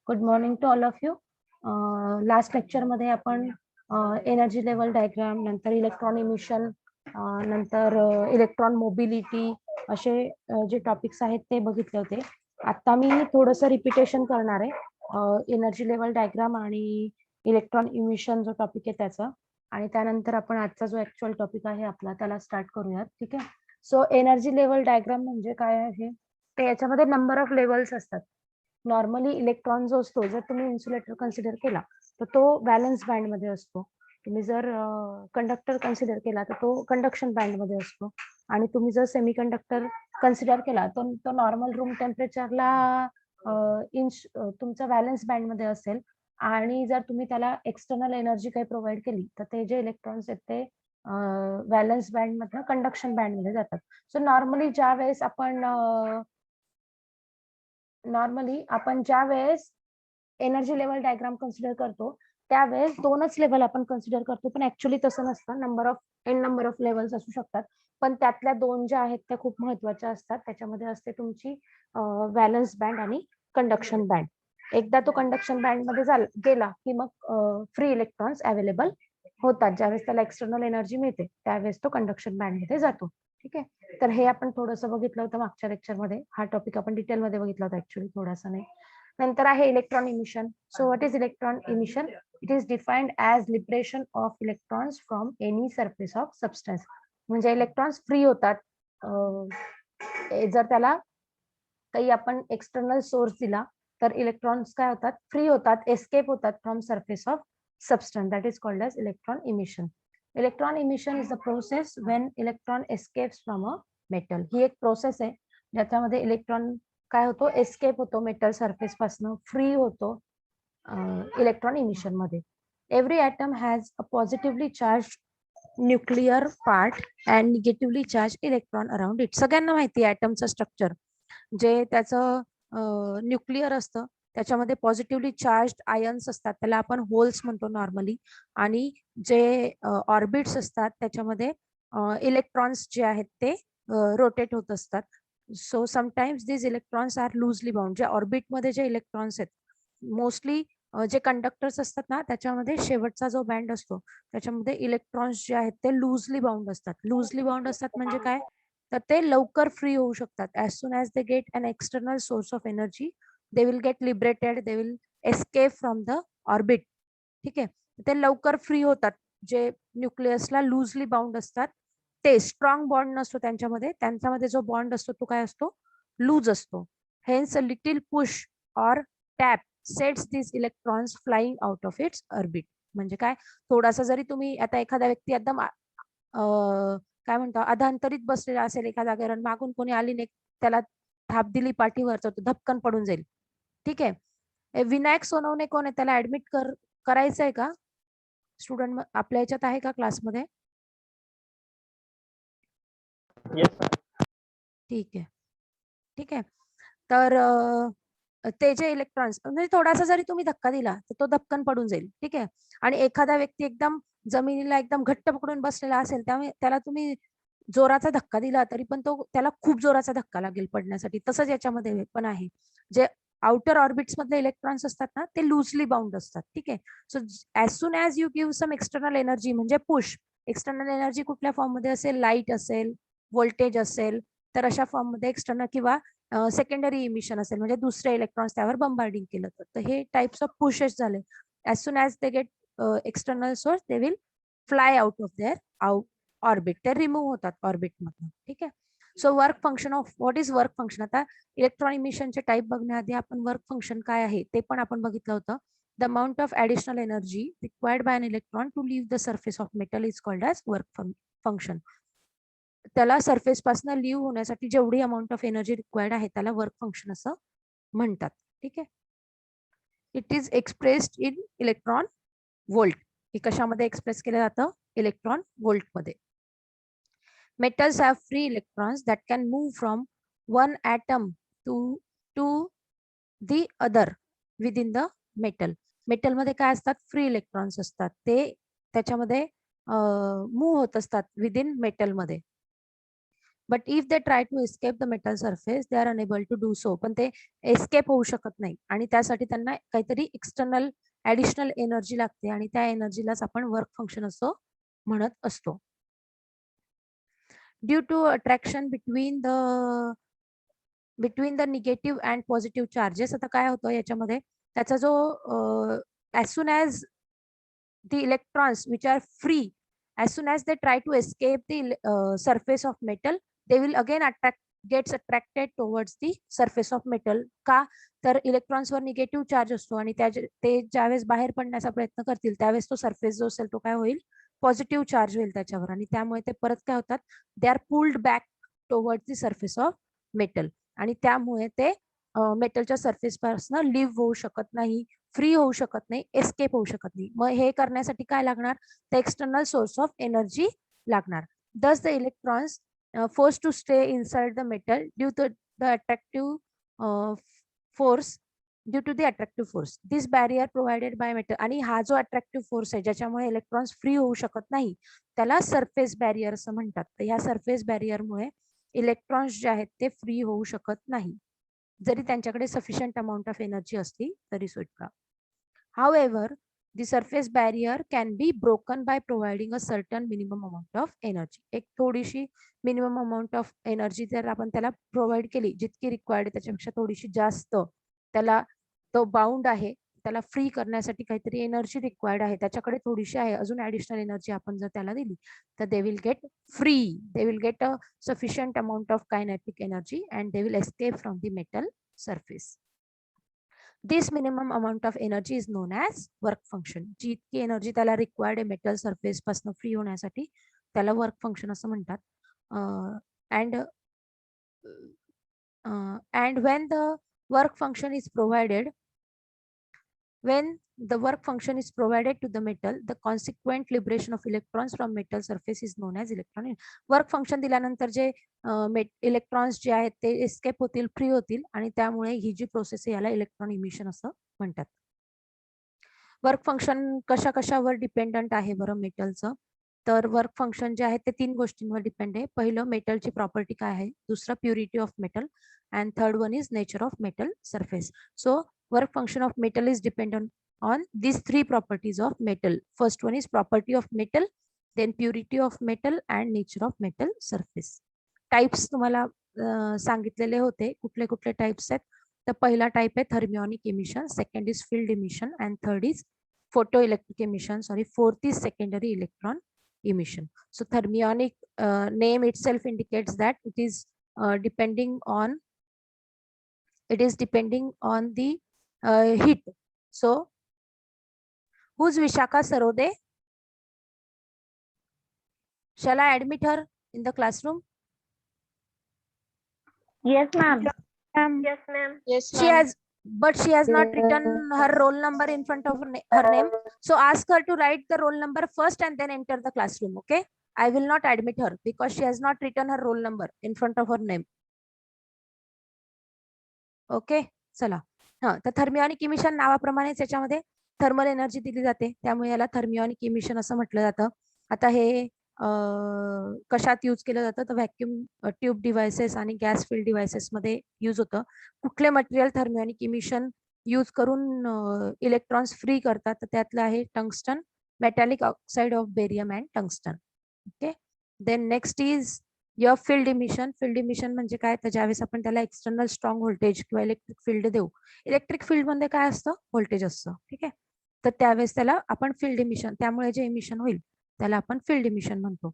Good morning to all of you. Last लेक्चरमध्ये आपण energy level diagram, नंतर electron emission, नंतर इलेक्ट्रॉन मोबिलिटी असे जे टॉपिक्स आहेत ते बघितले होते. आता मी थोडंसं रिपिटेशन करणार आहे एनर्जी लेवल डायग्राम आणि इलेक्ट्रॉन इमिशन जो टॉपिक आहे त्याचा, आणि त्यानंतर आपण आजचा जो ऍक्च्युअल टॉपिक आहे आपला त्याला स्टार्ट करूयात. ठीक आहे. सो एनर्जी लेवल डायग्राम म्हणजे काय आहे, ते याच्यामध्ये नंबर ऑफ लेवल्स असतात. नॉर्मली इलेक्ट्रॉन जो असतो, जर तुम्ही इन्सुलेटर कन्सिडर केला तर तो व्हॅलन्स बँड मध्ये असतो. तुम्ही जर कंडक्टर कन्सिडर केला तर तो कंडक्शन बँड मध्ये असतो. आणि तुम्ही जर सेमीकंडक्टर कन्सिडर केला तर तो नॉर्मल रूम टेम्परेचरला तुमचा व्हॅलन्स बँड मध्ये असेल. आणि जर तुम्ही त्याला एक्सटर्नल एनर्जी काही प्रोव्हाइड केली तर ते जे इलेक्ट्रॉन्स आहेत ते व्हॅलन्स बँड मधनं कंडक्शन बँड मध्ये जातात. सो नॉर्मली आपण ज्या वेळेस एनर्जी लेवल डायग्राम कन्सिडर करतो त्यावेळेस दोनच लेवल आपण कन्सिडर करतो, पण ऍक्च्युअली तसं नसतं. नंबर ऑफ लेवल्स असू शकतात, पण त्यातल्या दोन ज्या आहेत त्या खूप महत्वाच्या असतात. त्याच्यामध्ये असते तुमची व्हॅलन्स बँड आणि कंडक्शन बँड. एकदा तो कंडक्शन बँड मध्ये गेला की मग फ्री इलेक्ट्रॉन्स अवेलेबल होतात. ज्यावेळेस त्याला एक्सटर्नल एनर्जी मिळते त्यावेळेस तो कंडक्शन बँड मध्ये जातो. ठीक आहे. तर हे आपण थोडंसं बघितलं होतं मागच्या लेक्चरमध्ये. हा टॉपिक आपण डिटेलमध्ये बघितला होता ऍक्च्युअली, थोडासा नाही. नंतर आहे electron emission. So what is electron emission? It is defined as liberation of electrons from any surface of substance. म्हणजे इलेक्ट्रॉन्स फ्री होतात जर त्याला काही आपण एक्सटर्नल सोर्स दिला तर इलेक्ट्रॉन्स काय होतात, फ्री होतात, एस्केप होतात from surface of substance. That is called as electron emission. Electron emission is the process when electron escapes from a metal. ही एक प्रोसेस आहे ज्याच्यामध्ये इलेक्ट्रॉन काय होतो, एस्केप होतो मेटल सरफेस पासून, फ्री होतो इलेक्ट्रॉन इमिशन मध्ये. Every atom has a positively charge nuclear part and negatively charge electron around it. सगळ्यांना माहिती आहे ॲटमचं स्ट्रक्चर. जे त्याचं न्यूक्लिअर असतं त्याच्यामध्ये पॉझिटिव्हली चार्ज आयन्स असतात, त्याला आपण होल्स म्हणतो नॉर्मली. आणि जे ऑर्बिट्स असतात त्याच्यामध्ये इलेक्ट्रॉन्स जे आहेत ते रोटेट होत असतात. सो समटाइम्स दिस इलेक्ट्रॉन्स आर लूजली बाउंड. जे ऑर्बिटमध्ये जे इलेक्ट्रॉन्स आहेत, मोस्टली जे कंडक्टर्स असतात ना त्याच्यामध्ये शेवटचा जो बँड असतो त्याच्यामध्ये इलेक्ट्रॉन्स जे आहेत ते लूजली बाउंड असतात. लूजली बाउंड असतात म्हणजे काय, तर ते लवकर फ्री होऊ शकतात. As soon as they get an external source of energy they will get liberated, they will escape from the orbit. ठीक आहे. ते लवकर फ्री होतात. जे न्यूक्लियसला लूजली बाउंड असतात ते, स्ट्रॉंग बॉन्ड नसतो त्यांच्यामध्ये जो बॉन्ड असतो तो काय असतो, लूज असतो. Hence a little push or tap sets this electrons flying out of its orbit. म्हणजे काय, थोडासा जरी तुम्ही आता एखादा व्यक्ती एकदम काय म्हणतो अधांतरित बसलेला असेल एका जागेवर, मागून कोणी आली नाही त्याला थाप दिली पाठीवर तर तो धपकन पडून जाईल. ठीक आहे. विनायक सोनवणे कोण आहे, त्याला ऍडमिट करायचंय का स्टुडंट आपल्या याच्यात आहे का क्लासमध्ये? ठीक आहे. ठीक आहे. तर ते जे इलेक्ट्रॉन्स म्हणजे थोडासा जरी तुम्ही धक्का दिला तर तो धपकन पडून जाईल. ठीक आहे. आणि एखादा व्यक्ती एकदम जमिनीला एकदम घट्ट पकडून बसलेला असेल त्यामुळे त्याला तुम्ही जोराचा धक्का दिला तरी पण त्याला खूप जोराचा धक्का लागेल पडण्यासाठी. तसंच याच्यामध्ये पण आहे. जे आउटर ऑर्बिट्स मधले इलेक्ट्रॉन्स असतात ना ते लूजली बाउंड असतात. ठीक आहे. So as soon as you give some external energy म्हणजे पुश, एक्सटर्नल एनर्जी कुठल्या फॉर्म मध्ये असेल, लाईट असेल, व्होल्टेज असेल, तर अशा फॉर्म मध्ये एक्सटर्नल किंवा सेकंडरी इमिशन असेल म्हणजे दुसरे इलेक्ट्रॉन्स त्यावर बंबार्डिंग केलं तर हे टाइप्स ऑफ पुशेस झाले. As soon as they get external source they will fly out of their orbit. ते रिमूव्ह होतात ऑर्बिट मधून. ठीक आहे. So work function of what is work function. आता इलेक्ट्रॉन इमिशनचे टाइप बघण्याआधी आपण वर्क फंक्शन काय आहे ते पण आपण बघितलं होतं. The amount of additional energy required by an electron to leave the surface of metal is called as work function. त्याला सरफेस पासून लिव्ह होण्यासाठी जेवढी अमाऊंट ऑफ एनर्जी रिक्वायर्ड आहे त्याला वर्क फंक्शन असं म्हणतात. ठीक आहे. It is expressed in electron volt. हे कशामध्ये एक्सप्रेस केलं जातं, इलेक्ट्रॉन व्होल्ट मध्ये. Metals have free electrons that can move from one atom to the other within the metal. मेटलमध्ये काय असतात, फ्री इलेक्ट्रॉन्स असतात, ते त्याच्यामध्ये मूव्ह होत असतात विद इन मेटलमध्ये. But if they try to escape the metal surface they are unable to do so. पण ते एस्केप होऊ शकत नाही आणि त्यासाठी त्यांना काहीतरी एक्सटर्नल ऍडिशनल एनर्जी लागते आणि त्या एनर्जीलाच आपण वर्क फंक्शन असं म्हणत असतो. Due to attraction between the negative and positive charges. आता काय होतं याच्यामध्ये, त्याचा जो as soon as the electrons which are free, as soon as they try to escape the surface of metal, they will again gets attracted towards the surface of metal. का तर electrons वर negative charge असतो आणि ते ज्यावेळेस बाहेर पडण्याचा प्रयत्न करतील त्यावेळेस तो सरफेस जो असेल तो काय होईल, पॉझिटिव्ह चार्ज होईल त्याच्यावर आणि त्यामुळे ते परत काय होतात, they are pulled back towards the surface of metal आणि त्यामुळे ते मेटलच्या सरफेस पासून लिव्ह होऊ शकत नाही, फ्री होऊ शकत नाही, एस्केप होऊ शकत नाही. मग हे करण्यासाठी काय लागणार, तर एक्सटर्नल सोर्स ऑफ एनर्जी लागणार. दस the electrons forced to stay inside the metal due to the attractive force, due to the attractive force. This barrier provided by metal, आणि हा जो अट्रॅक्टिव्ह फोर्स आहे ज्याच्यामुळे इलेक्ट्रॉन्स फ्री होऊ शकत नाही त्याला सरफेस बॅरियर असं म्हणतात. तर ह्या सरफेस बॅरियरमुळे इलेक्ट्रॉन्स जे आहेत ते फ्री होऊ शकत नाही जरी त्यांच्याकडे सफिशियंट अमाऊंट ऑफ एनर्जी असली तरी सुद्धा. However, the surface barrier can be broken by providing a certain minimum amount of energy. एक थोडीशी मिनिमम अमाऊंट ऑफ एनर्जी जर आपण त्याला प्रोव्हाइड केली, जितकी रिक्वायर्ड त्याच्यापेक्षा थोडीशी जास्त, त्याला तो बाउंड आहे, त्याला फ्री करण्यासाठी काहीतरी एनर्जी रिक्वायर्ड आहे, त्याच्याकडे थोडीशी आहे, अजून ऍडिशनल एनर्जी आपण जर त्याला दिली तर दे will get free, they will get a sufficient amount of kinetic energy and they will escape from the metal surface. This minimum amount of energy is known as work function. जी इतकी energy त्याला required आहे metal surface पासून free होण्यासाठी त्याला work function असं म्हणतात. And when the work function is provided, when the work function is provided to the metal, the consequent liberation of electrons from metal surface is known as electron. Work function दिल्यानंतर जे electrons जे आहेत ते escape होतील, free होतील आणि त्यामुळे ही जी process आहे याला इलेक्ट्रॉन इमिशन असं म्हणतात. वर्क फंक्शन कशा कशावर डिपेंडंट आहे बरं मेटलचं, तर वर्क फंक्शन जे आहे ते 3 गोष्टींवर डिपेंड आहे. पहिलं मेटलची प्रॉपर्टी काय आहे, दुसरं purity of metal and third one is nature of metal surface. So work function of metal is dependent on these 3 properties of metal. First one is property of metal, then purity of metal and nature of metal surface. Types तुम्हाला सांगितलेले होते कुठले कुठले types आहेत. तर पहिला type आहे thermionic emission, second is field emission and third is photo electric emission, sorry fourth is secondary electron emission. So thermionic name itself indicates that it is depending on the heat. So who's Vishaka Sarode? Shall I admit her in the classroom? Yes, ma'am. Yes, ma'am. Yes, She has, but she has not written her roll number in front of her name. So ask her to write the roll number first and then enter the classroom. Okay, I will not admit her because she has not written her roll number in front of her name. Okay, चला. हा, तर thermionic emission नावाप्रमाणेच याच्यामध्ये thermal energy दिली जाते, त्यामुळे याला thermionic emission असं म्हटलं जातं. आता हे कशात यूज केलं जातं, तर व्हॅक्युम ट्यूब डिव्हायसेस आणि गॅस फिल्ड डिव्हायसेस मध्ये यूज होतं. कुठले मटेरियल थर्मिओनिक इमिशन यूज करून इलेक्ट्रॉन्स फ्री करतात, तर त्यातलं आहे tungsten, metallic oxide of barium and tungsten. Okay, then next is your field emission. Field emission म्हणजे काय, तर ज्यावेळेस आपण त्याला एक्सटर्नल स्ट्रॉंग व्होल्टेज किंवा इलेक्ट्रिक फील्ड देऊ, इलेक्ट्रिक फील्ड मध्ये काय असतं, व्होल्टेज असतं. ठीक आहे, तर त्यावेळेस त्याला आपण फील्ड इमिशन, त्यामुळे जे इमिशन होईल त्याला आपण फील्ड इमिशन म्हणतो.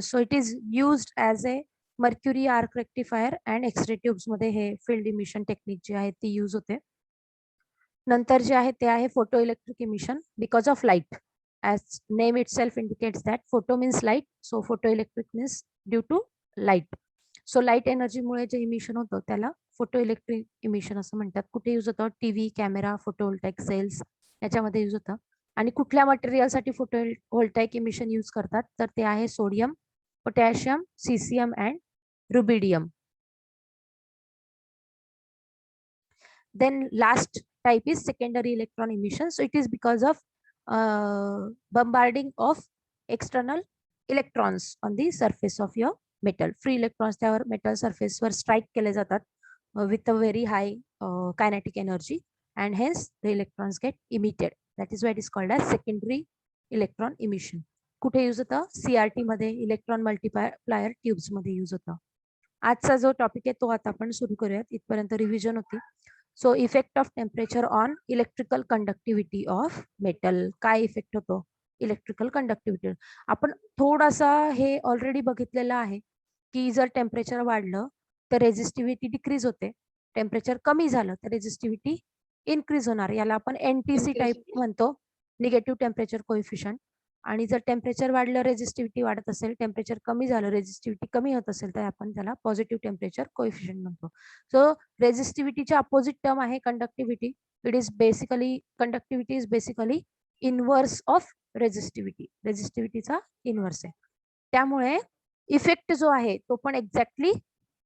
So it is used as a mercury arc rectifier and X-ray tubes मध्ये हे फील्ड इमिशन टेक्निक जे आहे ती यूज होते. नंतर जे आहे ते आहे photo electric emission because of light. as name itself indicates that photo means light, so photoelectric means due to light. So light energy मुळे जे इमिशन होतं त्याला फोटो इलेक्ट्रिक इमिशन असं म्हणतात. कुठे यूज होतं, टीव्ही, कॅमेरा, फोटोव्होल्टाईक सेल्स याच्यामध्ये use होतं. आणि कुठल्या मटेरियलसाठी फोटोव्होल्टाईक इमिशन यूज करतात, तर ते आहे sodium, potassium, caesium and rubidium. Then last type is secondary electron emission. So it is because of bombarding of external electrons on the surface of your metal. Free electrons त्यावर metal सरफेसवर strike केले जातात with a very high kinetic energy, and hence the electrons get emitted. That is why it is called as secondary electron emission. कुठे use होतं? CRT मध्ये, electron multiplier tubes मध्ये use होतं. आजचा जो टॉपिक आहे तो आता आपण सुरू करूयात. इथपर्यंत रिव्हिजन होती. So effect of temperature on electrical conductivity of metal. काय इफेक्ट होतो इलेक्ट्रिकल कंडक्टिव्हिटी? आपण थोडासा हे ऑलरेडी बघितलेलं आहे की जर टेम्परेचर वाढलं तर रेझिस्टिव्हिटी डिक्रीज होते, टेम्परेचर कमी झालं तर रेझिस्टिव्हिटी इन्क्रीज होणार. याला आपण NTC टाइप म्हणतो, निगेटिव्ह टेम्परेचर कोइफिशियंट. आणि जर टेम्परेचर वाढलं रेझिस्टिव्हिटी वाढत असेल, टेम्परेचर कमी झालं रेझिस्टिव्हिटी कमी होत असेल, तर आपण त्याला पॉझिटिव्ह टेम्परेचर कोइफिशियंट म्हणतो. सो रेझिस्टिव्हिटीच्या अपोजिट टर्म आहे conductivity. It is basically, conductivity is basically inverse of resistivity. रेझिस्टिव्हिटीचा इनव्हर्स आहे. त्यामुळे इफेक्ट जो आहे तो पण एक्झॅक्टली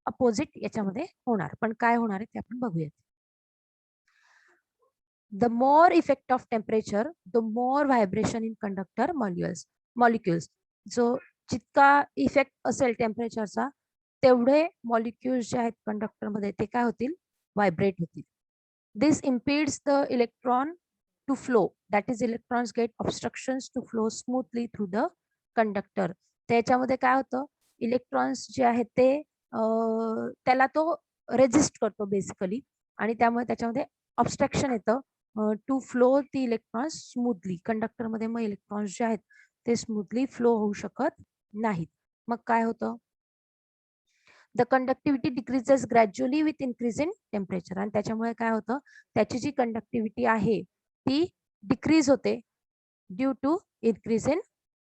अपोजिट याच्यामध्ये होणार. पण काय होणार आहे ते आपण बघूयात. The more effect of temperature, the more vibration in conductor molecules. जो जितका इफेक्ट असेल टेम्परेचरचा तेवढे मॉलिक्युल्स जे आहेत कंडक्टर मध्ये ते काय होतील? व्हायब्रेट होतील. This impedes the electron to flow. That is electrons get obstructions to flow smoothly through the conductor. त्याच्यामध्ये काय होतं? इलेक्ट्रॉन्स जे आहेत ते त्याला तो रेजिस्ट करतो बेसिकली, आणि त्यामुळे त्याच्यामध्ये ऑब्स्ट्रक्शन येतं to flow the electrons smoothly. Conductor मध्ये मग इलेक्ट्रॉन्स जे आहेत ते स्मूथली फ्लो होऊ शकत नाहीत. मग काय होतं? The conductivity decreases gradually with increase in temperature. आणि त्याच्यामुळे काय होतं? त्याची जी कंडक्टिव्हिटी आहे ती डिक्रीज होते due to increase in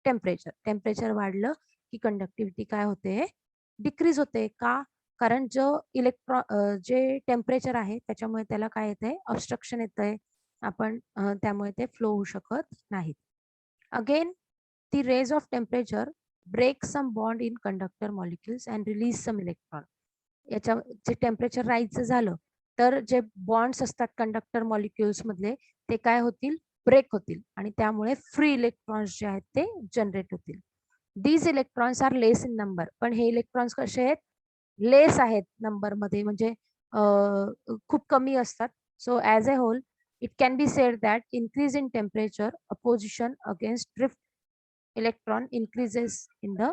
temperature. Temperature वाढलं की कंडक्टिव्हिटी काय होते? डिक्रीज होते. का? कारण जो जे टेम्परेचर आहे त्याच्यामुळे त्याला काय येतंय? ऑब्स्ट्रक्शन येतंय. आपण त्यामुळे ते फ्लो होऊ शकत नाहीत. Again the raise of temperature break some bond in conductor molecules and release some electron. याच्या जे टेम्परेचर राईज झालं तर जे बॉन्ड्स असतात कंडक्टर मॉलिक्युल्स मधले ते काय होतील? ब्रेक होतील, आणि त्यामुळे फ्री इलेक्ट्रॉन्स जे आहेत ते जनरेट होतील. These electrons are less in number. पण हे इलेक्ट्रॉन्स कसे आहेत? लेस आहेत नंबर मध्ये, म्हणजे खूप कमी असतात. So as a whole it can be said that increase in temperature opposition against drift electron increases in the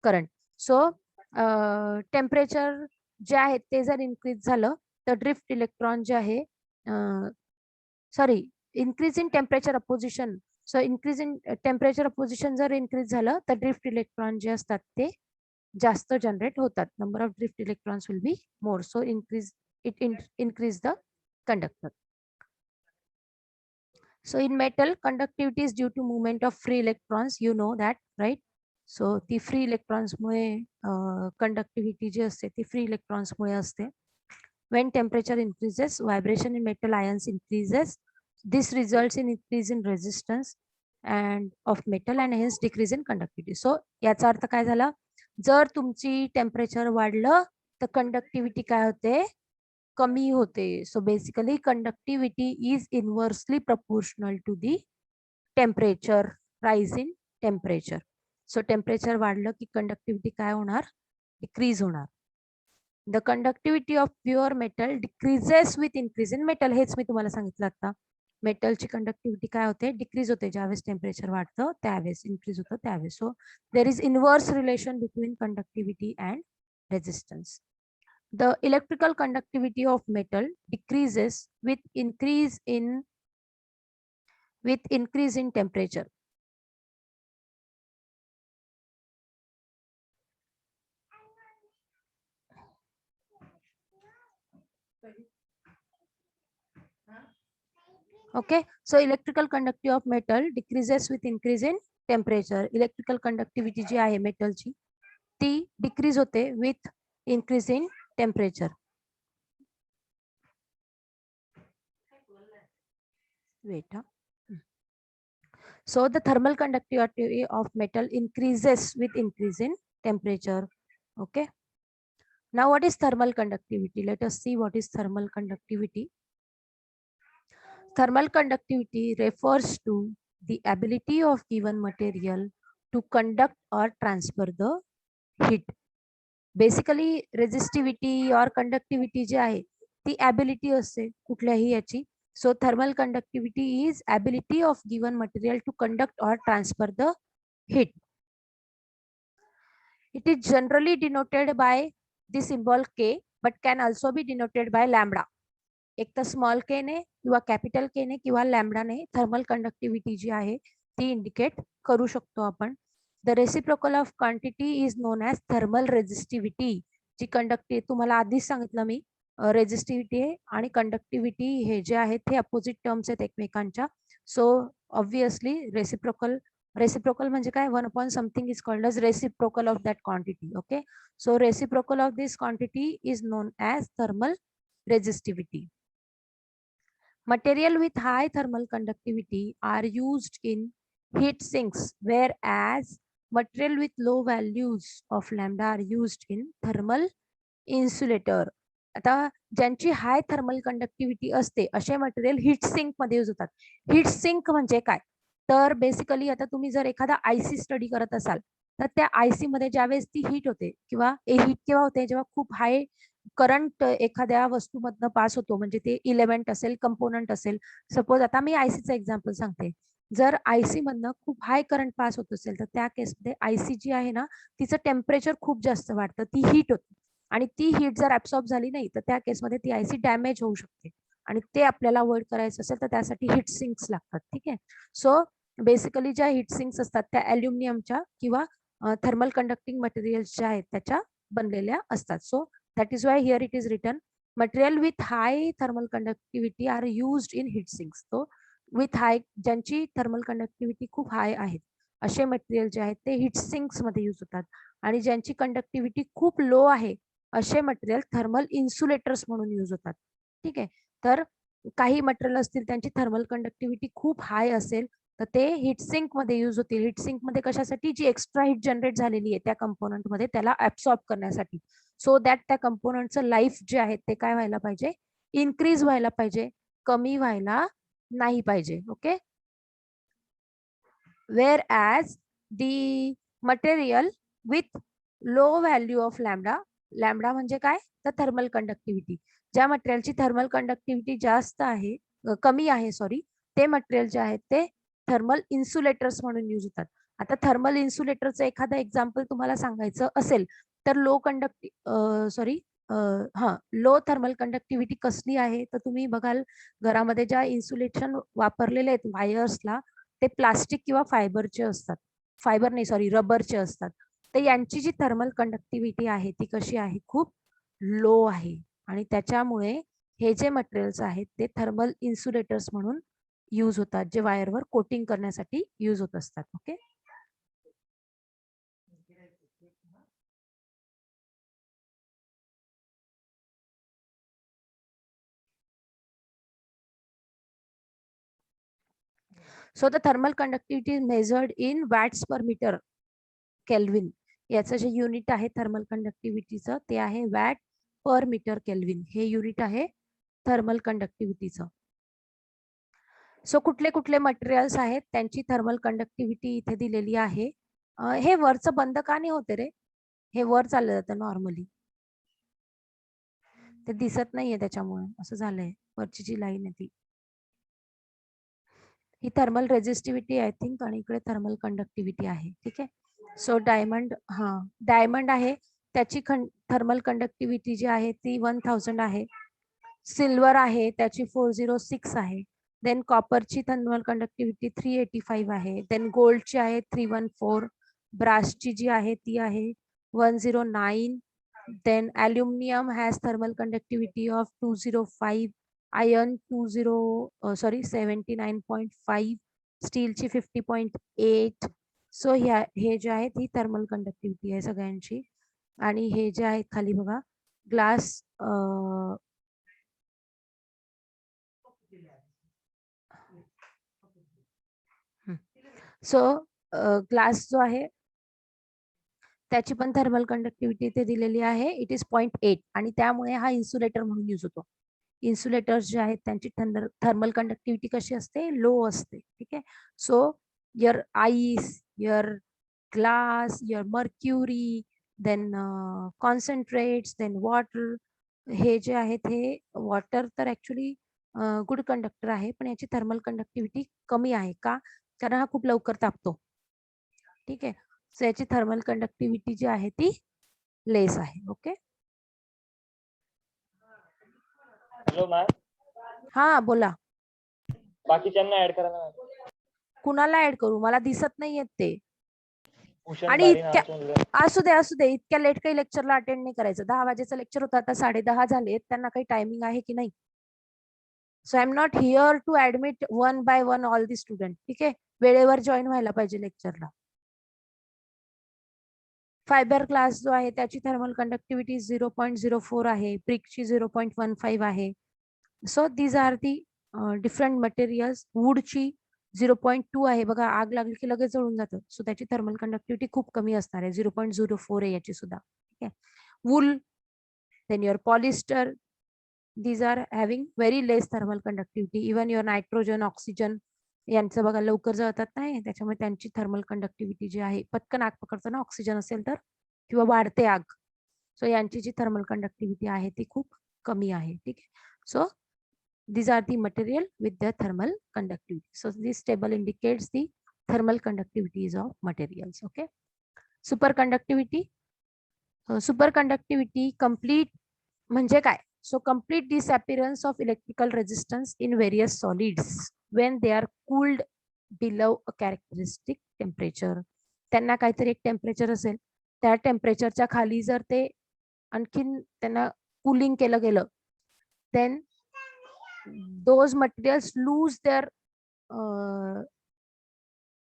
current. So temperature जे आहे ते जर इन्क्रीज झालं तर ड्रिफ्ट इलेक्ट्रॉन जे आहे, sorry, increase in temperature opposition. So increase in temperature opposition जर increase झालं तर ड्रिफ्ट इलेक्ट्रॉन जे असतात ते जास्त जनरेट होतात. Number of drift electrons will be more. So increase the conductor. So in metal, conductivity is due to movement of free electrons. You know that, right? So the free electrons मुळे conductivity जी असते ती free electrons मुळे असते. When temperature increases, vibration in metal ions increases. This results in increase in resistance and of metal and hence decrease in conductivity. So याचा अर्थ काय झाला? जर तुमची टेम्परेचर वाढलं तर कंडक्टिव्हिटी काय होते? कमी होते. So basically conductivity is inversely proportional to the temperature, rise in temperature. So temperature वाढलं की कंडक्टिव्हिटी काय होणार? डिक्रीज होणार. The conductivity of pure metal decreases with increase in metal. हेच मी तुम्हाला सांगितलं आता. मेटलची कंडक्टिव्हिटी काय होते? डिक्रीज होते. ज्यावेळेस टेम्परेचर वाढतं त्यावेळेस इन्क्रीज होतं त्यावेळेस. So there is inverse relation between conductivity and resistance. The electrical conductivity of metal decreases with increase in temperature. Okay, so electrical conductivity of metal decreases with increase in temperature. Electrical conductivity जी आहे मेटलची ती decrease होते with increase in temperature. Wait. So the thermal conductivity of metal increases with increase in temperature. Okay. Now what is thermal conductivity? Let us see what is thermal conductivity. Thermal conductivity refers to the ability of given material to conduct or transfer the heat. Basically resistivity or conductivity जी आहे ती ability असते कुठल्याही याची. So thermal conductivity is ability of given material to conduct or transfer the heat. It is generally denoted by the symbol K, but can also be denoted by lambda. एक तर small के ने किंवा capital के ने किंवा lambda ने thermal conductivity जी आहे ती इंडिकेट करू शकतो आपण. The reciprocal of quantity is known as thermal resistivity. जी कंडक्टिव्हिटी तुम्हाला आधीच सांगितलं मी, रेझिस्टिव्हिटी आहे आणि कंडक्टिव्हिटी हे जे आहेत ते अपोजिट टर्म्स आहेत एकमेकांच्या. सो ऑब्विसली रेसिप्रोकल म्हणजे काय, 1 upon something is called as reciprocal of that quantity. Okay, so reciprocal of this quantity is known as thermal resistivity. Material with high thermal conductivity are used in heat sinks, whereas material with low values of lambda are used in thermal insulator. आता ज्यांची हाय thermal conductivity असते असे material heat sink मध्ये use होतात. Heat sink म्हणजे काय, तर basically आता तुम्ही जर एखादा आयसी स्टडी करत असाल तर त्या आयसी मध्ये ज्यावेळेस ती हीट होते किंवा हीट केव्हा होते, जेव्हा खूप हाय करंट एखाद्या वस्तूमधनं पास होतो, म्हणजे ते इलेमेंट असेल, कंपोनंट असेल. सपोज आता मी आयसीचं एक्झाम्पल सांगते. जर आयसी मधनं खूप हाय करंट पास होत असेल तर त्या केसमध्ये आयसी जी आहे ना तिचं टेम्परेचर खूप जास्त वाढतं, ती हीट होते आणि ती हीट जर ऍब्सॉर्ब झाली नाही तर त्या केसमध्ये ती आयसी डॅमेज होऊ शकते आणि ते आपल्याला अवॉइड करायचं असेल तर त्यासाठी हीट सिंक्स लागतात. ठीक आहे. सो बेसिकली ज्या हीट सिंक्स असतात त्या अल्युमिनियमच्या किंवा थर्मल कंडक्टिंग मटेरियल्स ज्या आहेत त्याच्या बनलेल्या असतात. So that is why here it is written material with high thermal conductivity are used in heat sinks. तो विथ हाय, ज्यांची थर्मल कंडक्टिव्हिटी खूप हाय आहेत असे मटेरियल जे आहेत ते हीट सिंक्स मध्ये युज होतात आणि ज्यांची कंडक्टिव्हिटी खूप लो आहे असे मटेरियल थर्मल इन्सुलेटर्स म्हणून यूज होतात. ठीक आहे. तर काही मटेरियल असतील त्यांची थर्मल कंडक्टिव्हिटी खूप हाय असेल तर ते हीट सिंक मध्ये यूज होतील. हीट सिंक मध्ये कशासाठी, जी एक्स्ट्रा हीट जनरेट झालेली आहे त्या कंपोनंट मध्ये त्याला ऍब्सॉर्ब करण्यासाठी. सो दॅट त्या कंपोनंटचं लाईफ जे आहे ते काय व्हायला पाहिजे, इन्क्रीज व्हायला पाहिजे, कमी व्हायला नाही पाहिजे. Okay. Wear as the material with low value of lambda, lambda म्हणजे काय तर थर्मल कंडक्टिव्हिटी, ज्या मटेरियलची थर्मल कंडक्टिव्हिटी जास्त आहे, कमी आहे सॉरी, ते मटेरियल जे आहेत ते थर्मल इन्सुलेटर्स म्हणून यूज होतात. आता थर्मल इन्सुलेटरचं एखादं एक्झाम्पल तुम्हाला सांगायचं असेल तर लो थर्मल कंडक्टिव्हिटी कसली आहे तर तुम्ही बघाल घरामध्ये ज्या इन्सुलेशन वापरलेले आहेत वायर्सला ते प्लास्टिक किंवा फायबरचे असतात, फायबर नाही सॉरी रबरचे असतात. तर यांची जी थर्मल कंडक्टिव्हिटी आहे ती कशी आहे, खूप लो आहे आणि त्याच्यामुळे हे जे मटेरियल्स आहेत ते थर्मल इन्सुलेटर्स म्हणून यूज होतात, जे वायरवर कोटिंग करण्यासाठी यूज होत असतात. Okay. So the thermal conductivity is measured in watts per metre kelvin. याचं जे युनिट आहे थर्मल कंडक्टिव्हिटीचं ते आहे वॅट पर मीटर केल्विन, हे युनिट आहे थर्मल कंडक्टिव्हिटीचं. सो कुठले कुठले मटेरियल्स आहेत त्यांची थर्मल कंडक्टिव्हिटी इथे दिलेली आहे. हे वरचं बंद का नाही होते रे, हे वर चाललं जातं नॉर्मली, ते दिसत नाहीये त्याच्यामुळे असं झालंय. वरची जी लाईन आहे ती, ही थर्मल रेझिस्टिव्हिटी आय थिंक आणि इकडे थर्मल कंडक्टिव्हिटी आहे. ठीक आहे. सो डायमंड आहे त्याची थर्मल कंडक्टिव्हिटी जी आहे ती 1000 आहे. सिल्वर आहे त्याची 406 आहे. देन कॉपरची थर्मल कंडक्टिव्हिटी 385 आहे. देन गोल्डची आहे 314. ब्रासची जी आहे ती आहे 109. Then aluminium has thermal conductivity of 205. Iron 79.5. स्टीलची 50.8. सो हे जे आहेत ही थर्मल कंडक्टिव्हिटी आहे सगळ्यांची. आणि हे जे आहेत खाली बघा ग्लास, सो ग्लास जो आहे त्याची पण थर्मल कंडक्टिव्हिटी इथे दिलेली आहे, इट इज 0.8 आणि त्यामुळे हा इन्सुलेटर म्हणून यूज होतो. इन्सुलेटर्स जे आहेत त्यांची थर्मल कंडक्टिव्हिटी कशी असते, लो असते. ठीक आहे. So your ice, your glass, your mercury, then concentrates, then water. हे जे आहेत हे वॉटर तर ऍक्च्युली गुड कंडक्टर आहे, पण याची थर्मल कंडक्टिव्हिटी कमी आहे. का? कारण हा खूप लवकर तापतो. ठीक आहे, सो याची थर्मल कंडक्टिव्हिटी जी आहे ती लेस आहे. ओके, हॅलो मॅम, हा बोला. बाकीच्यांना ऍड करा ना. कुणाला ऍड करू? मला दिसत नाहीयेत ते. भूषण आणि बारी इतक्या नावाचं मुलगा. असू दे इतक्या लेट काही लेक्चरला अटेंड नाही करायचं. 10 वाजेचं लेक्चर होतं, आता 10:30 झालेत. त्यांना काही टायमिंग आहे की नाही? So I am not here to admit one by one all the student. ठीक आहे, वेळेवर जॉईन व्हायला पाहिजे लेक्चरला. फायबर क्लास जो आहे त्याची थर्मल कंडक्टिव्हिटी 0.04 आहे, ब्रिकची 0.15 आहे. So these are the different materials. वूडची 0.2 आहे. बघा, आग लागली की लगेच जळून जातं, सो त्याची थर्मल कंडक्टिव्हिटी खूप कमी असणार आहे, 0.04 आहे याची सुद्धा. ठीक आहे, wool, then your polyester, these are having very less thermal conductivity. even your nitrogen, oxygen यांचं बघा लवकर जळतात नाही, त्याच्यामुळे त्यांची थर्मल कंडक्टिव्हिटी जी आहे, पटकन आग पकडतं ना ऑक्सिजन असेल तर, किंवा वाढते आग. सो यांची जी थर्मल कंडक्टिव्हिटी आहे ती खूप कमी आहे. ठीक आहे, so these are the material with the thermal conductivity. So this table indicates the thermal conductivities of materials. Okay, superconductivity. Superconductivity complete म्हणजे काय? So complete disappearance of electrical resistance in various solids when they are cooled below a characteristic temperature. त्यांना काहीतरी एक temperature असेल, त्या टेम्परेचरच्या खाली जर ते आणखीन त्यांना कूलिंग केलं गेलं, then those materials lose their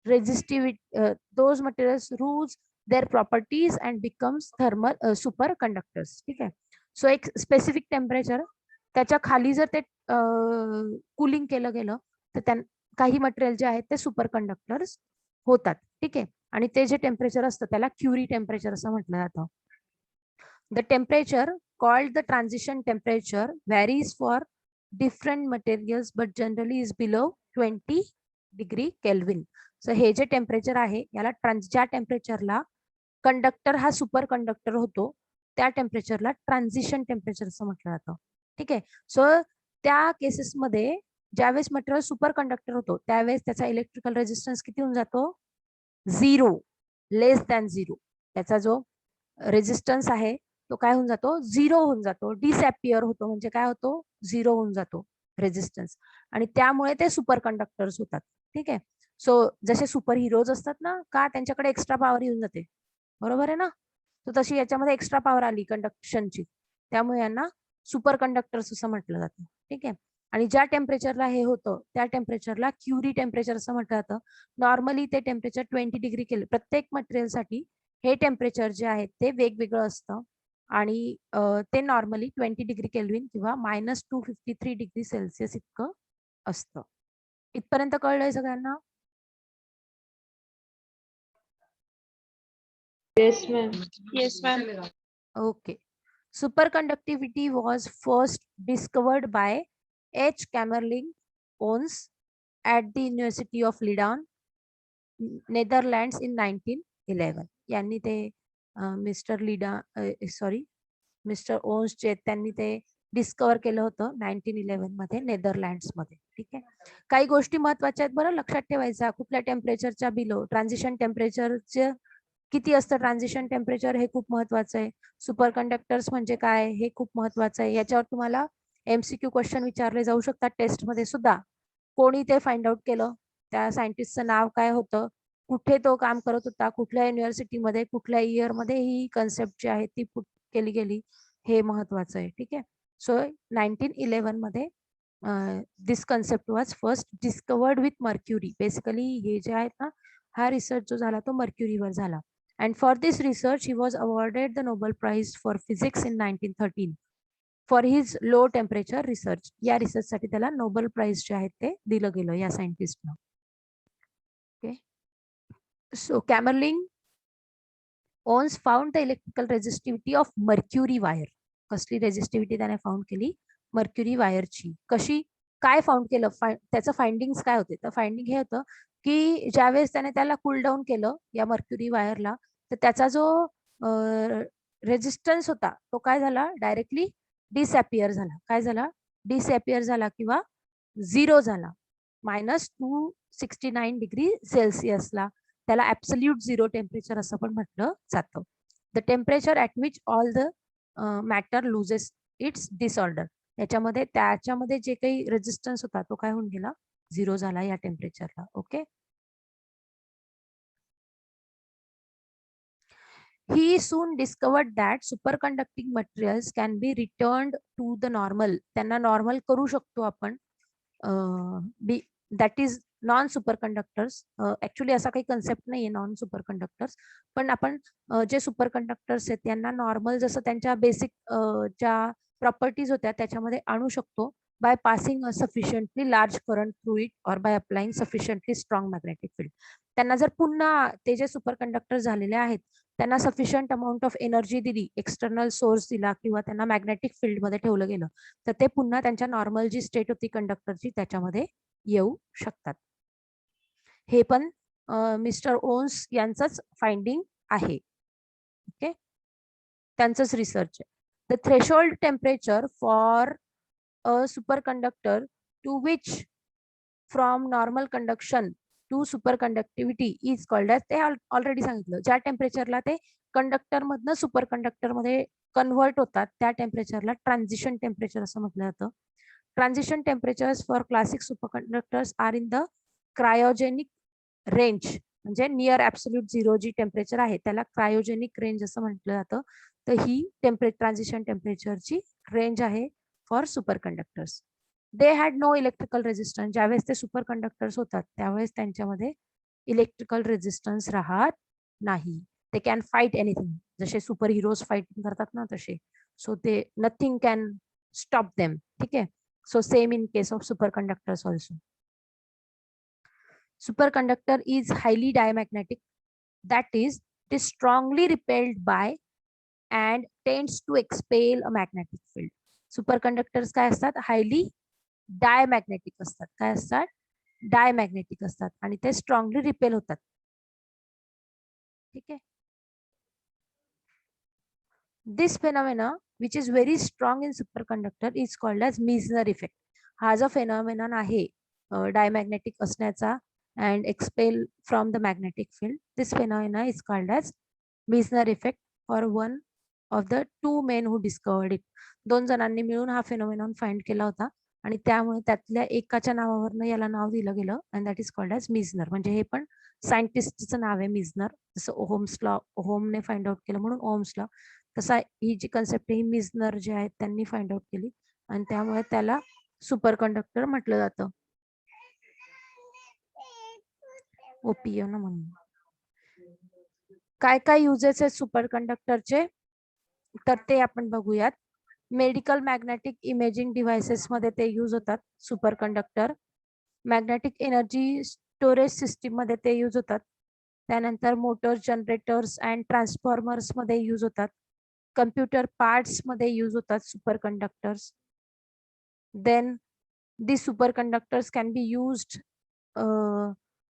resistivity, those materials lose their properties and becomes thermal superconductors. ठीक आहे, सो एक स्पेसिफिक टेम्परेचर त्याच्या खाली जर ते कूलिंग केलं गेलं तर काही मटेरियल जे आहेत ते सुपर कंडक्टर्स होतात. ठीक आहे, आणि ते जे टेम्परेचर असतं त्याला क्युरी टेम्परेचर असं म्हटलं जातं. The temperature called the transition temperature varies for different materials but generally is below 20 degree kelvin. So हे जे टेम्परेचर आहे याला ज्या टेम्परेचरला कंडक्टर हा सुपर कंडक्टर होतो त्या टेम्परेचरला ट्रान्झिशन टेम्परेचर असं म्हटलं जातं. ठीक आहे, सो त्या केसेसमध्ये ज्यावेळेस मटेरियल सुपर कंडक्टर होतो त्यावेळेस त्याचा इलेक्ट्रिकल रेजिस्टन्स किती होऊन जातो? 0, लेस दॅन 0. त्याचा जो रेजिस्टन्स आहे तो काय होऊन जातो? 0 होऊन जातो, डिसअपियर होतो. म्हणजे काय होतो? 0 होऊन जातो रेजिस्टन्स, आणि त्यामुळे ते सुपर कंडक्टर्स होतात. ठीक आहे, सो जसे सुपर हिरोज असतात ना, का त्यांच्याकडे एक्स्ट्रा पॉवर येऊन जाते, बरोबर आहे ना? तर तशी याच्यामध्ये एक्स्ट्रा पॉवर आली कंडक्शनची, त्यामुळे यांना सुपर कंडक्टर्स असं म्हटलं जातं. ठीक आहे, आणि ज्या टेम्परेचरला हे होतं त्या टेम्परेचरला क्युरी टेम्परेचर असं म्हटलं जातं. नॉर्मली ते टेम्परेचर 20 डिग्री केलं, प्रत्येक मटेरियलसाठी हे टेम्परेचर जे आहे ते वेगवेगळं असतं, आणि ते नॉर्मली 20 डिग्री केल्विन किंवा -253 डिग्री सेल्सिअस इतकं असतं. इथपर्यंत कळलंय सगळ्यांना? Yes, ma'am. Yes, ma'am. Okay. Superconductivity was first discovered by H. Kamerlingh Onnes at the University of Leiden, Netherlands in 1911. यांनी ते मिस्टर ओन्स जे त्यांनी ते डिस्कवर केलं होतं 1911 मध्ये नेदरलँड्स मध्ये. ठीक आहे, काही गोष्टी महत्वाच्या आहेत बरं लक्षात ठेवायचा. कुठल्या टेम्परेचरच्या बिलो ट्रान्झिशन टेम्परेचरचे किती असतं ट्रान्झिशन टेम्परेचर हे खूप महत्वाचं आहे. सुपर कंडक्टर्स म्हणजे काय हे खूप महत्वाचं आहे. याच्यावर तुम्हाला MCQ क्वेश्चन विचारले जाऊ शकतात टेस्ट मध्ये सुद्धा. कोणी ते फाइंड आउट केलं, त्या सायंटिस्टचं नाव काय होतं, कुठे तो काम करत होता, कुठल्या युनिव्हर्सिटीमध्ये, कुठल्या इयर मध्ये ही कन्सेप्ट जी आहे ती पुट केली गेली, हे महत्वाचं आहे. ठीक आहे, सो 1911 मध्ये this concept was first discovered with mercury. Basically हे जे आहेत ना, हा रिसर्च जो झाला तो मर्क्युरीवर झाला. And for this research, he was awarded the Nobel Prize for Physics in 1913 for his low temperature research. या रिसर्च साठी त्याला नोबेल प्राइज जे आहे ते दिलं गेलं या सायंटिस्टला. Okay, so Kamerlingh Onnes found the electrical resistivity of mercury wire. कसली रेजिस्टिव्हिटी त्याने फाउंड केली? मर्क्युरी वायरची. कशी काय फाउंड केलं? त्याचं फाइंडिंग्स काय होते? तर फाइंडिंग हे होतं की ज्यावेळेस त्याने त्याला कूल डाऊन केलं या मर्क्युरी वायरला, तर त्याचा जो रेजिस्टन्स होता तो काय झाला, डायरेक्टली डिसअपियर झाला. काय झाला, डिसअपियर झाला किंवा झिरो झाला. -269 डिग्री सेल्सिअसला. त्याला ऍब्सल्यूट झिरो टेम्परेचर असं पण म्हटलं जातं. The temperature at which all the matter loses it's disorder. त्याच्यामध्ये जे काही रेजिस्टन्स होता तो काय होऊन गेला, झिरो झाला या टेम्परेचरला. Okay. He soon discovered that superconducting materials can be returned to the normal. त्यांना नॉर्मल करू शकतो आपण. That is non superconductors. Actually असा काही कन्सेप्ट नाहीये नॉन सुपरकंडक्टर्स, पण आपण जे सुपरकंडक्टर्स आहेत त्यांना नॉर्मल जसं त्यांच्या बेसिक ज्या प्रॉपर्टीज होत्या त्याच्यामध्ये आणू शकतो by passing a sufficiently large current through it or by applying sufficiently strong magnetic field. त्यांना जर पुन्हा ते जे सुपरकंडक्टर झालेले आहेत त्यांना सफिशियंट अमाऊंट ऑफ एनर्जी दिली, एक्सटर्नल सोर्स दिला किंवा त्यांना मॅग्नेटिक फील्ड मध्ये ठेवलं गेलं तर ते पुन्हा त्यांच्या नॉर्मल जी स्टेट होती कंडक्टरची त्याच्यामध्ये येऊ शकतात. हे पण मिस्टर ओन्स यांचंच फाइंडिंग आहे. ओके, त्यांचंच रिसर्च आहे. The threshold temperature for a superconductor to which from normal conduction to superconductivity is called as, ते ऑलरेडी सांगितलं, ज्या टेम्परेचरला ते कंडक्टर मधनं सुपरकंडक्टर मध्ये कन्व्हर्ट होतात त्या टेम्परेचरला ट्रान्झिशन टेम्परेचर असं म्हटलं जातं. Transition temperatures for classic superconductors are in the cryogenic range, म्हणजे नियर ऍब्सोल्यूट झिरो जी टेम्परेचर आहे त्याला क्रायोजेनिक रेंज असं म्हटलं जातं. तर ही ट्रान्झिशन टेम्परेचरची रेंज आहे for superconductors. They had no electrical resistance. ज्यावेळेस ते सुपरकंडक्टर्स होतात त्यावेळेस त्यांच्यामध्ये इलेक्ट्रिकल रेजिस्टन्स राहत नाही. ते कॅन फाईट एनिथिंग, जसे सुपर हिरोज फाईटिंग करतात ना तसे. सो ते नथिंग कॅन स्टॉप देम. ठीक आहे. So same in case of superconductors also. Superconductor is highly diamagnetic, that is, it is strongly repelled by and tends to expel a magnetic field. Superconductors काय असतात, highly diamagnetic असतात. काय असतात, diamagnetic असतात आणि ते स्ट्रॉंगली रिपेल होतात. ठीक आहे. This phenomena which is very strong in superconductor is called as Meissner effect. हा जो फेनॉमेनॉन आहे डायमॅग्नेटिक असण्याचा and expel from the magnetic field, this phenomena is called as Meissner effect, or one of the two men who discovered it. दोन जणांनी मिळून हा phenomenon find केला होता आणि त्यामुळे त्यातल्या एकाच्या नावावरनं याला नाव दिलं गेलं and that is called as Meissner. म्हणजे हे पण सायंटिस्टचं नाव आहे मिझनर. जसं ओहम्स लॉ, ओहमने फाइंड आउट केलं म्हणून ओहम्स लॉ, तसा ही जी कन्सेप्ट आहे ही मिझनर जे आहेत त्यांनी फाइंड आउट केली आणि त्यामुळे त्याला सुपरकंडक्टर म्हटलं जातं. ओपीओ ना म्हणून. काय काय युजेस आहेत सुपरकंडक्टरचे तर ते आपण बघूयात. मेडिकल मॅग्नेटिक इमेजिंग डिव्हाइसेस मध्ये ते यूज होतात superconductor. Magnetic energy storage system मध्ये ते यूज होतात. त्यानंतर मोटर, जनरेटर्स अँड ट्रान्सफॉर्मर्स मध्ये यूज होतात. कम्प्युटर पार्ट्स मध्ये यूज होतात superconductors. Then the superconductors can be used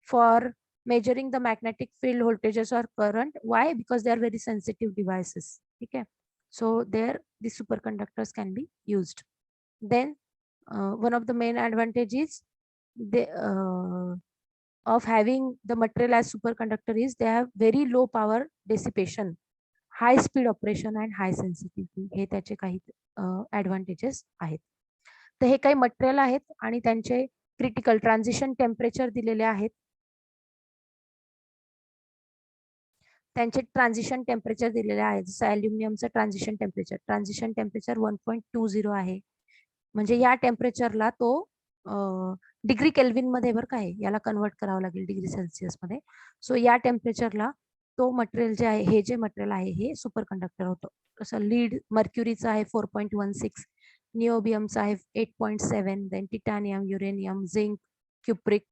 for measuring the magnetic field voltages or current. Why? Because they are very sensitive devices. Okay, so there the superconductors can be used. Then one of the main advantages of having the material as superconductor is they have very low power dissipation, high speed operation and high sensitivity. हे त्याचे काही advantages आहेत. तर हे काही material आहेत आणि त्यांचे क्रिटिकल ट्रान्झिशन टेम्परेचर दिलेले आहेत. त्यांचे ट्रान्झिशन टेम्परेचर दिलेले आहे. जसं अल्युमिनियमचं ट्रान्झिशन टेम्परेचर 1.20 आहे. म्हणजे या टेम्परेचरला तो डिग्री केल्विन मध्ये बरं काय याला कन्वर्ट करावं लागेल डिग्री सेल्सिअस मध्ये. सो या टेम्परेचरला तो मटेरियल जे आहे, हे जे मटेरियल आहे हे सुपरकंडक्टर होतं. जसं लीड मर्क्युरीचं आहे 4.16, निओबियमचं आहे 8.7, then titanium, uranium, zinc, cupric,